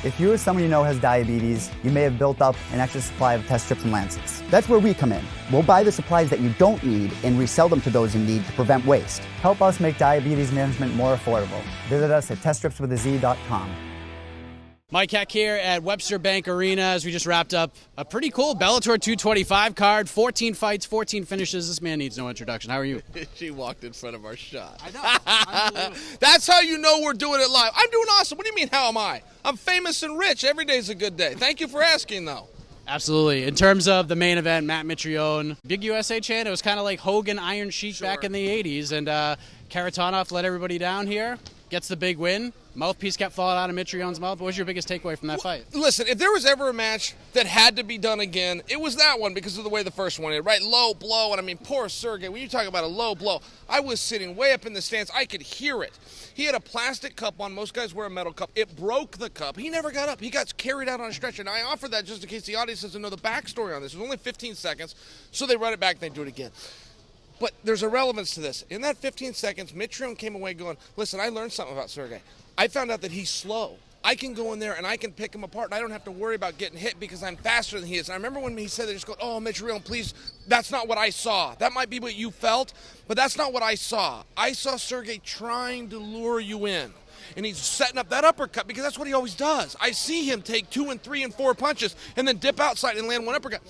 If you or someone you know has diabetes, you may have built up an extra supply of test strips and lancets. That's where we come in. We'll buy the supplies that you don't need and resell them to those in need to prevent waste. Help us make diabetes management more affordable. Visit us at teststripswithaz.com. Mike Heck here at Webster Bank Arena as we just wrapped up a pretty cool Bellator 225 card. 14 fights, 14 finishes. This man needs no introduction. How are you? She walked in front of our shot. I know. That's how you know we're doing it live. I'm doing awesome. What do you mean, how am I? I'm famous and rich. Every day's a good day. Thank you for asking, though. Absolutely. In terms of the main event, Matt Mitrione, big USA champ. It was kind of like Hogan Iron Sheik back in the 80s. And Karatanov let everybody down here. Gets the big win. Mouthpiece kept falling out of Mitrione's mouth. What was your biggest takeaway from that fight? Listen, if there was ever a match that had to be done again, it was that one because of the way the first one ended, right? Low blow, and I mean, poor Sergey. When you talk about a low blow, I was sitting way up in the stands. I could hear it. He had a plastic cup on. Most guys wear a metal cup. It broke the cup. He never got up. He got carried out on a stretcher. Now, I offer that just in case the audience doesn't know the backstory on this. It was only 15 seconds, so they run it back and they do it again. But there's a relevance to this. In that 15 seconds, Mitrione came away going, listen, I learned something about Sergey. I found out that he's slow. I can go in there and I can pick him apart, and I don't have to worry about getting hit because I'm faster than he is. And I remember when he said, they just go, oh, Mitrione, please, that's not what I saw. That might be what you felt, but that's not what I saw. I saw Sergey trying to lure you in. And he's setting up that uppercut because that's what he always does. I see him take 2 and 3 and 4 punches and then dip outside and land one uppercut.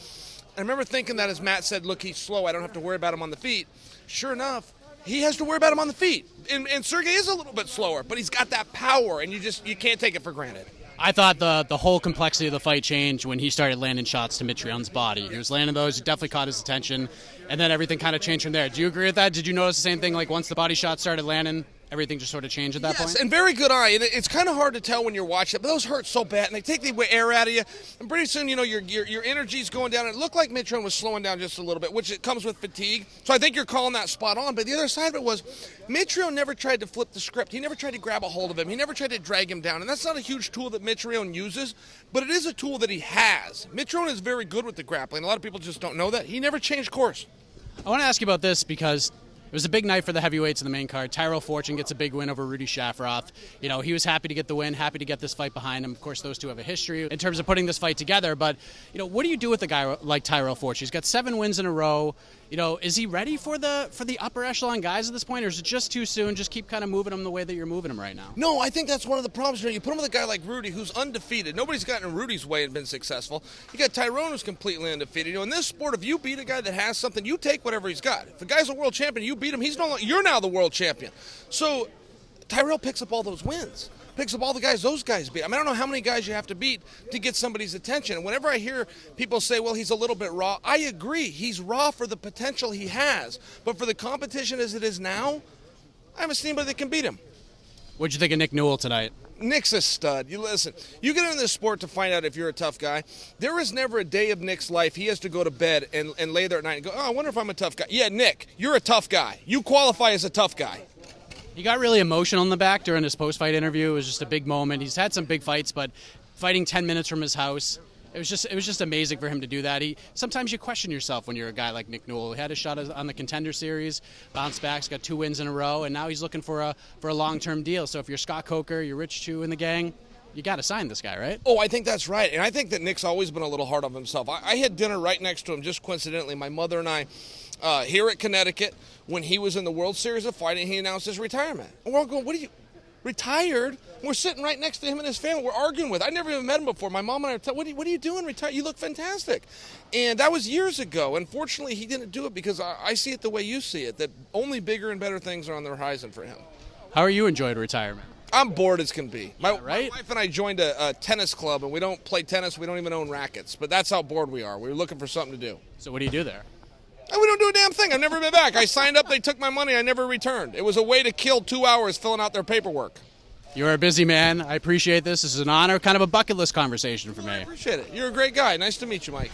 I remember thinking that as Matt said, look, he's slow. I don't have to worry about him on the feet. Sure enough, he has to worry about him on the feet. And Sergey is a little bit slower, but he's got that power, and you can't take it for granted. I thought the whole complexity of the fight changed when he started landing shots to Mitrione's body. He was landing those. It definitely caught his attention, and then everything kind of changed from there. Do you agree with that? Did you notice the same thing? Like once the body shots started landing, everything just sort of changed at that point? Yes, and very good eye. And it's kind of hard to tell when you're watching it, but those hurt so bad, and they take the air out of you. And pretty soon, your energy's going down. It looked like Mitrione was slowing down just a little bit, which it comes with fatigue. So I think you're calling that spot on. But the other side of it was Mitrione never tried to flip the script. He never tried to grab a hold of him. He never tried to drag him down. And that's not a huge tool that Mitrione uses, but it is a tool that he has. Mitrione is very good with the grappling. A lot of people just don't know that. He never changed course. I want to ask you about this because it was a big night for the heavyweights in the main card. Tyrell Fortune gets a big win over Rudy Shafroth. He was happy to get the win, happy to get this fight behind him. Of course, those two have a history in terms of putting this fight together. But, what do you do with a guy like Tyrell Fortune? He's got 7 wins in a row. Is he ready for the upper echelon guys at this point, or is it just too soon? Just keep kind of moving him the way that you're moving him right now. No, I think that's one of the problems. You put him with a guy like Rudy, who's undefeated. Nobody's gotten in Rudy's way and been successful. You got Tyrone, who's completely undefeated. In this sport, if you beat a guy that has something, you take whatever he's got. If the guy's a world champion, you beat him. You're now the world champion. So Tyrell picks up all those wins. Picks up all the guys those guys beat. I don't know how many guys you have to beat to get somebody's attention. And whenever I hear people say, well, he's a little bit raw, I agree. He's raw for the potential he has. But for the competition as it is now, I haven't seen anybody that can beat him. What'd you think of Nick Newell tonight? Nick's a stud. You listen, you get into this sport to find out if you're a tough guy. There is never a day of Nick's life he has to go to bed and lay there at night and go, oh, I wonder if I'm a tough guy. Yeah, Nick, you're a tough guy. You qualify as a tough guy. He got really emotional in the back during his post-fight interview. It was just a big moment. He's had some big fights, but fighting 10 minutes from his house, it was just amazing for him to do that. Sometimes you question yourself when you're a guy like Nick Newell. He had a shot on the Contender Series, bounced back, he's got 2 wins in a row, and now he's looking for a long-term deal. So if you're Scott Coker, you're Rich Chu in the gang, you got to sign this guy, right? Oh, I think that's right. And I think that Nick's always been a little hard on himself. I had dinner right next to him, just coincidentally. My mother and I, here at Connecticut, when he was in the World Series of Fighting, he announced his retirement. And we're all going, what are you, retired? We're sitting right next to him and his family. We're arguing with. I never even met him before. My mom and I are what are you doing, retired? You look fantastic. And that was years ago. Unfortunately, he didn't do it because I see it the way you see it, that only bigger and better things are on the horizon for him. How are you enjoying retirement? I'm bored as can be. My right? wife and I joined a tennis club, and we don't play tennis. We don't even own rackets. But that's how bored we are. We were looking for something to do. So what do you do there? And we don't do a damn thing. I've never been back. I signed up. They took my money. I never returned. It was a way to kill 2 hours filling out their paperwork. You're a busy man. I appreciate this. This is an honor, kind of a bucket list conversation for me. I appreciate it. You're a great guy. Nice to meet you, Mike.